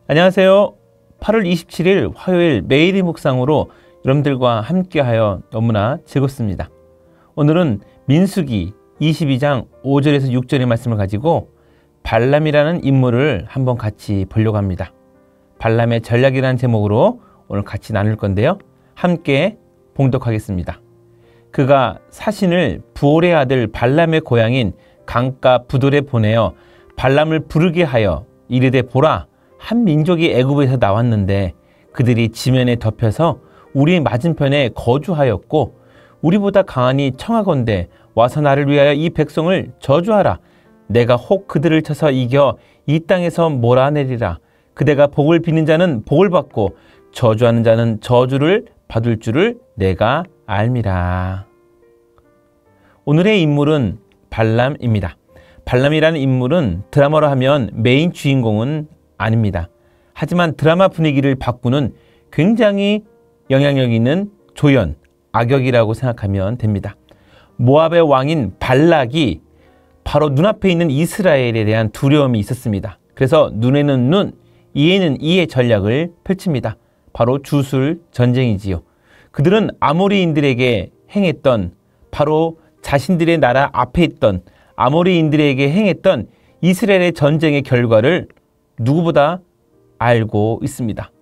안녕하세요. 8월 27일 화요일 매일의 묵상으로 여러분들과 함께하여 너무나 즐겁습니다. 오늘은 민수기 22장 5절에서 6절의 말씀을 가지고 발람이라는 인물을 한번 같이 보려고 합니다. 발람의 전략이라는 제목으로 오늘 같이 나눌 건데요. 함께 봉독하겠습니다. 그가 사신을 부올의 아들 발람의 고향인 강가 부돌에 보내어 발람을 부르게 하여 이르되 보라, 한 민족이 애굽에서 나왔는데 그들이 지면에 덮여서 우리 맞은편에 거주하였고 우리보다 강하니 청하건대 와서 나를 위하여 이 백성을 저주하라. 내가 혹 그들을 쳐서 이겨 이 땅에서 몰아내리라. 그대가 복을 비는 자는 복을 받고 저주하는 자는 저주를 받을 줄을 내가 알미라. 오늘의 인물은 발람입니다. 발람이라는 인물은 드라마로 하면 메인 주인공은 아닙니다. 하지만 드라마 분위기를 바꾸는 굉장히 영향력 있는 조연, 악역이라고 생각하면 됩니다. 모압의 왕인 발락이 바로 눈앞에 있는 이스라엘에 대한 두려움이 있었습니다. 그래서 눈에는 눈, 이에는 이의 전략을 펼칩니다. 바로 주술 전쟁이지요. 그들은 아모리인들에게 행했던, 바로 자신들의 나라 앞에 있던 아모리인들에게 행했던 이스라엘의 전쟁의 결과를 누구보다 알고 있습니다.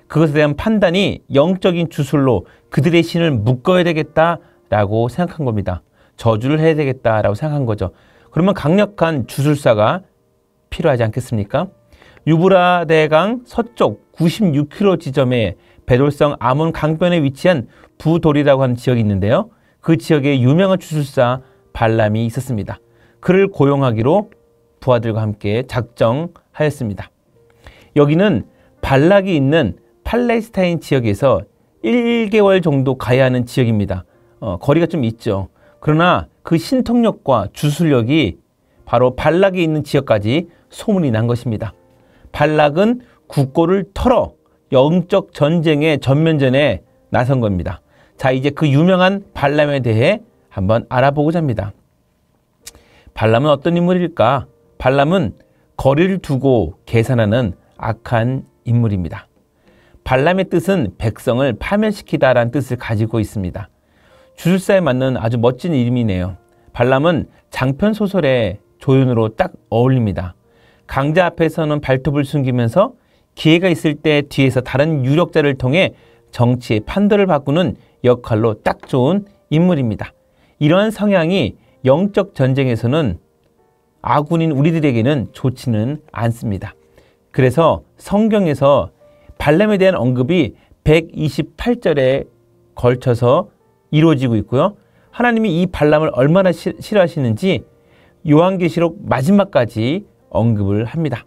그것에 대한 판단이 영적인 주술로 그들의 신을 묶어야 되겠다라고 생각한 겁니다. 저주를 해야 되겠다라고 생각한 거죠. 그러면 강력한 주술사가 필요하지 않겠습니까? 유브라데강 서쪽 96km 지점에 베돌성 아몬 강변에 위치한 부돌이라고 하는 지역이 있는데요. 그 지역에 유명한 주술사 발람이 있었습니다. 그를 고용하기로 부하들과 함께 작정하였습니다. 여기는 발락이 있는 팔레스타인 지역에서 1개월 정도 가야 하는 지역입니다. 거리가 좀 있죠. 그러나 그 신통력과 주술력이 바로 발락이 있는 지역까지 소문이 난 것입니다. 발락은 국고를 털어 영적 전쟁의 전면전에 나선 겁니다. 자, 이제 그 유명한 발람에 대해 한번 알아보고자 합니다. 발람은 어떤 인물일까? 발람은 거리를 두고 계산하는 악한 인물입니다. 발람의 뜻은 백성을 파멸시키다라는 뜻을 가지고 있습니다. 주술사에 맞는 아주 멋진 이름이네요. 발람은 장편 소설의 조연으로 딱 어울립니다. 강자 앞에서는 발톱을 숨기면서 기회가 있을 때 뒤에서 다른 유력자를 통해 정치의 판도를 바꾸는 역할로 딱 좋은 인물입니다. 이러한 성향이 영적 전쟁에서는 아군인 우리들에게는 좋지는 않습니다. 그래서 성경에서 발람에 대한 언급이 128절에 걸쳐서 이루어지고 있고요. 하나님이 이 발람을 얼마나 싫어하시는지 요한계시록 마지막까지 언급을 합니다.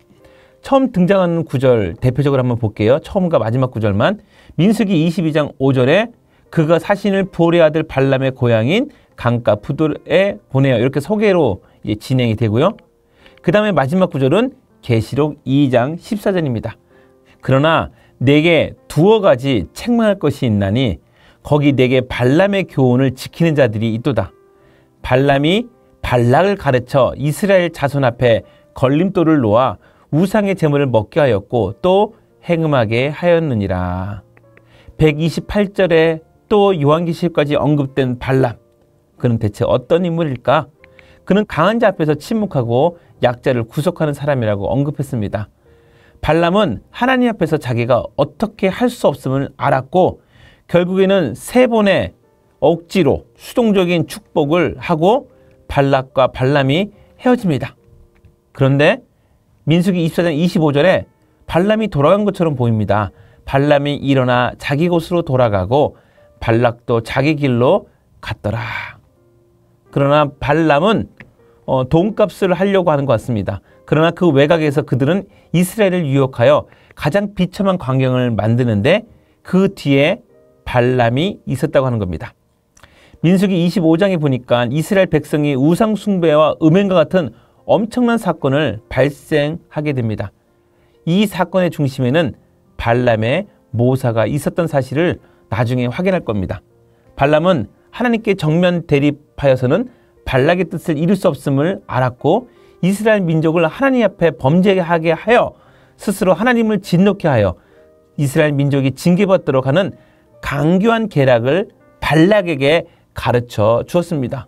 처음 등장하는 구절 대표적으로 한번 볼게요. 처음과 마지막 구절만. 민수기 22장 5절에 그가 사신을 부올의 아들 발람의 고향인 강가 부돌에 보내어, 이렇게 소개로 진행이 되고요. 그 다음에 마지막 구절은 계시록 2장 14절입니다. 그러나 내게 두어 가지 책망할 것이 있나니 거기 내게 발람의 교훈을 지키는 자들이 있도다. 발람이 발락을 가르쳐 이스라엘 자손 앞에 걸림돌을 놓아 우상의 제물을 먹게 하였고 또 행음하게 하였느니라. 128절에 또 요한계시록까지 언급된 발람, 그는 대체 어떤 인물일까? 그는 강한 자 앞에서 침묵하고 약자를 구속하는 사람이라고 언급했습니다. 발람은 하나님 앞에서 자기가 어떻게 할 수 없음을 알았고 결국에는 3번의 억지로 수동적인 축복을 하고 발락과 발람이 헤어집니다. 그런데 민수기 24장 25절에 발람이 돌아간 것처럼 보입니다. 발람이 일어나 자기 곳으로 돌아가고 발락도 자기 길로 갔더라. 그러나 발람은 돈값을 하려고 하는 것 같습니다. 그러나 그 외곽에서 그들은 이스라엘을 유혹하여 가장 비참한 광경을 만드는데 그 뒤에 발람이 있었다고 하는 겁니다. 민수기 25장에 보니까 이스라엘 백성이 우상 숭배와 음행과 같은 엄청난 사건을 발생하게 됩니다. 이 사건의 중심에는 발람의 모사가 있었던 사실을 나중에 확인할 겁니다. 발람은 하나님께 정면 대립하여서는 발락의 뜻을 이룰 수 없음을 알았고 이스라엘 민족을 하나님 앞에 범죄하게 하여 스스로 하나님을 진노케 하여 이스라엘 민족이 징계받도록 하는 강교한 계략을 발락에게 가르쳐 주었습니다.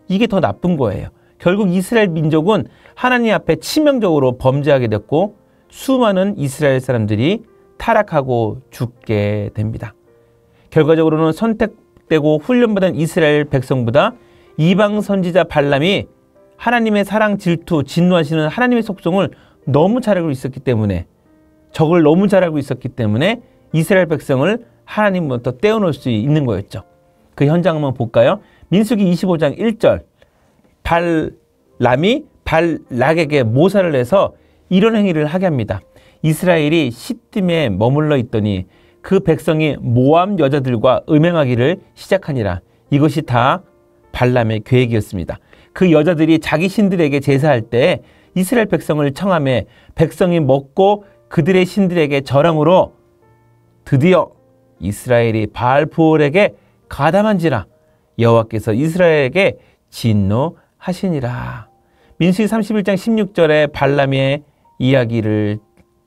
이게 더 나쁜 거예요. 결국 이스라엘 민족은 하나님 앞에 치명적으로 범죄하게 됐고 수많은 이스라엘 사람들이 타락하고 죽게 됩니다. 결과적으로는 선택되고 훈련받은 이스라엘 백성보다 이방 선지자 발람이 하나님의 사랑, 질투, 진노하시는 하나님의 속성을 너무 잘 알고 있었기 때문에, 적을 너무 잘 알고 있었기 때문에 이스라엘 백성을 하나님부터 떼어놓을 수 있는 거였죠. 그 현장 한번 볼까요? 민수기 25장 1절, 발람이 발락에게 모사를 해서 이런 행위를 하게 합니다. 이스라엘이 시딤에 머물러 있더니 그 백성이 모압 여자들과 음행하기를 시작하니라. 이것이 다 발람의 계획이었습니다. 그 여자들이 자기 신들에게 제사할 때 이스라엘 백성을 청하매 백성이 먹고 그들의 신들에게 절함으로 드디어 이스라엘이 바알보올에게 가담한지라. 여호와께서 이스라엘에게 진노하시니라. 민수기 31장 16절에 발람의 이야기를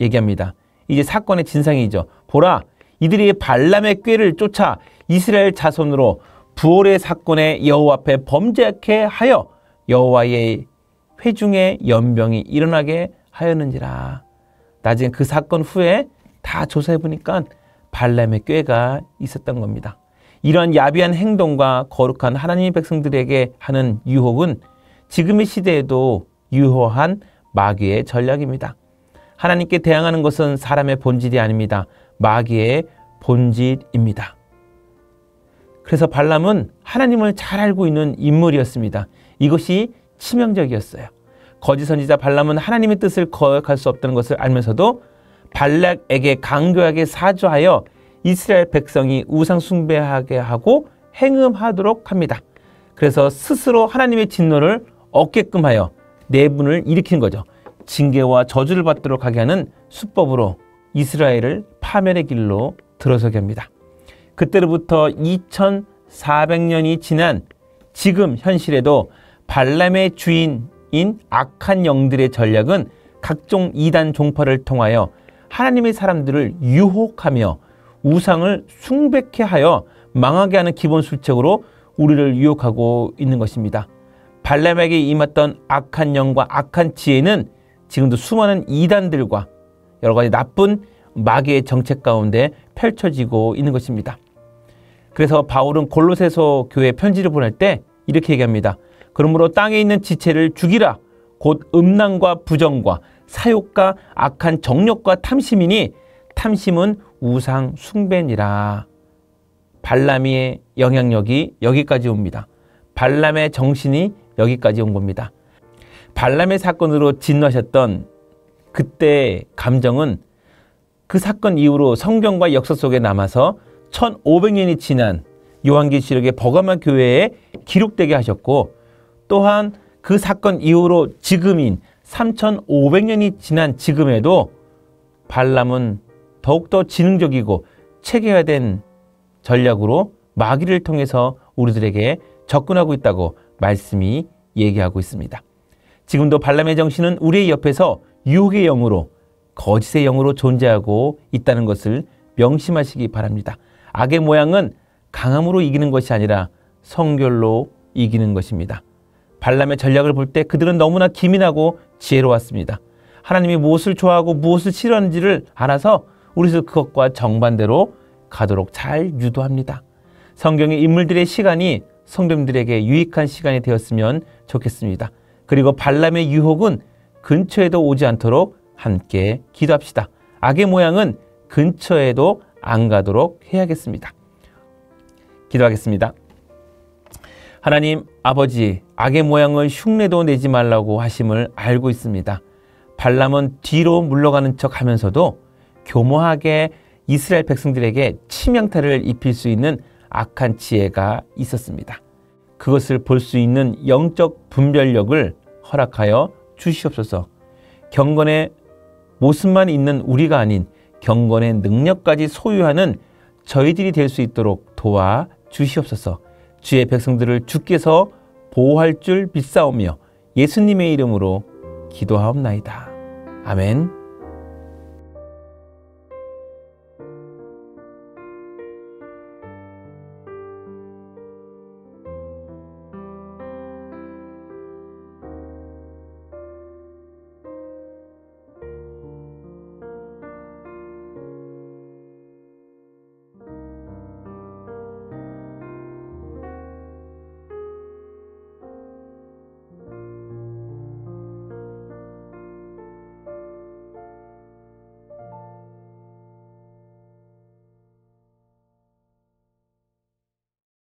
얘기합니다. 이제 사건의 진상이죠. 보라, 이들이 발람의 꾀를 쫓아 이스라엘 자손으로 부올의 사건에 여호와 앞에 범죄하게 하여 여호와의 회중의 연병이 일어나게 하였는지라. 나중에 그 사건 후에 다 조사해 보니까 발람의 꾀가 있었던 겁니다. 이러한 야비한 행동과 거룩한 하나님의 백성들에게 하는 유혹은 지금의 시대에도 유효한 마귀의 전략입니다. 하나님께 대항하는 것은 사람의 본질이 아닙니다. 마귀의 본질입니다. 그래서 발람은 하나님을 잘 알고 있는 인물이었습니다. 이것이 치명적이었어요. 거짓 선지자 발람은 하나님의 뜻을 거역할 수 없다는 것을 알면서도 발락에게 강교하게 사주하여 이스라엘 백성이 우상 숭배하게 하고 행음하도록 합니다. 그래서 스스로 하나님의 진노를 얻게끔 하여 내분을 일으키는 거죠. 징계와 저주를 받도록 하게 하는 수법으로 이스라엘을 파멸의 길로 들어서게 합니다. 그때로부터 2400년이 지난 지금 현실에도 발람의 주인인 악한 영들의 전략은 각종 이단 종파를 통하여 하나님의 사람들을 유혹하며 우상을 숭배케 하여 망하게 하는 기본 술책으로 우리를 유혹하고 있는 것입니다. 발람에게 임했던 악한 영과 악한 지혜는 지금도 수많은 이단들과 여러 가지 나쁜 마귀의 정책 가운데 펼쳐지고 있는 것입니다. 그래서 바울은 골로새서 교회에 편지를 보낼 때 이렇게 얘기합니다. 그러므로 땅에 있는 지체를 죽이라. 곧 음란과 부정과 사욕과 악한 정욕과 탐심이니 탐심은 우상 숭배니라. 발람의 영향력이 여기까지 옵니다. 발람의 정신이 여기까지 온 겁니다. 발람의 사건으로 진노하셨던 그때의 감정은 그 사건 이후로 성경과 역사 속에 남아서 1500년이 지난 요한계시록의 버가마 교회에 기록되게 하셨고, 또한 그 사건 이후로 지금인 3500년이 지난 지금에도 발람은 더욱더 지능적이고 체계화된 전략으로 마귀를 통해서 우리들에게 접근하고 있다고 말씀이 얘기하고 있습니다. 지금도 발람의 정신은 우리의 옆에서 유혹의 영으로, 거짓의 영으로 존재하고 있다는 것을 명심하시기 바랍니다. 악의 모양은 강함으로 이기는 것이 아니라 성결로 이기는 것입니다. 발람의 전략을 볼 때 그들은 너무나 기민하고 지혜로웠습니다. 하나님이 무엇을 좋아하고 무엇을 싫어하는지를 알아서 우리도 그것과 정반대로 가도록 잘 유도합니다. 성경의 인물들의 시간이 성도님들에게 유익한 시간이 되었으면 좋겠습니다. 그리고 발람의 유혹은 근처에도 오지 않도록 함께 기도합시다. 악의 모양은 근처에도 안 가도록 해야겠습니다. 기도하겠습니다. 하나님 아버지, 악의 모양을 흉내도 내지 말라고 하심을 알고 있습니다. 발람은 뒤로 물러가는 척 하면서도 교모하게 이스라엘 백성들에게 치명타를 입힐 수 있는 악한 지혜가 있었습니다. 그것을 볼 수 있는 영적 분별력을 허락하여 주시옵소서. 경건의 모습만 있는 우리가 아닌 경건의 능력까지 소유하는 저희들이 될 수 있도록 도와 주시옵소서. 주의 백성들을 주께서 보호할 줄 믿사오며 예수님의 이름으로 기도하옵나이다. 아멘.